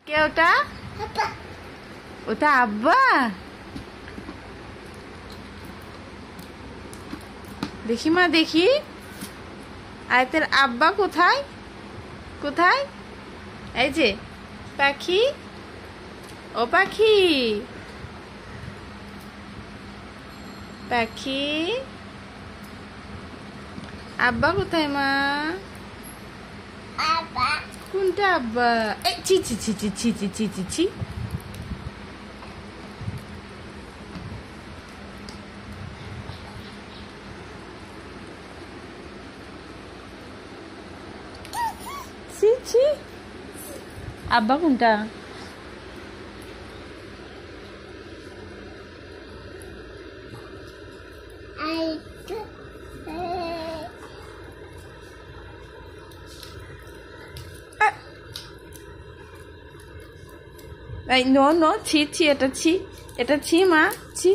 কে ওটা? ওটা আব্বা। দেখি মা দেখি, আয়তের আব্বা কোথায়? কোথায়? এই যে পাখি, ও পাখি, পাখি আব্বা কোথায় মা? কোনটা আব্বা? এই ছি ছি ছি ছি ছি ছি ছি ছি ছি। ছি ছি, আব্বা কোনটা? এই নো নো, ছি ছি, এটা ছি, এটা ছি মা, ছি।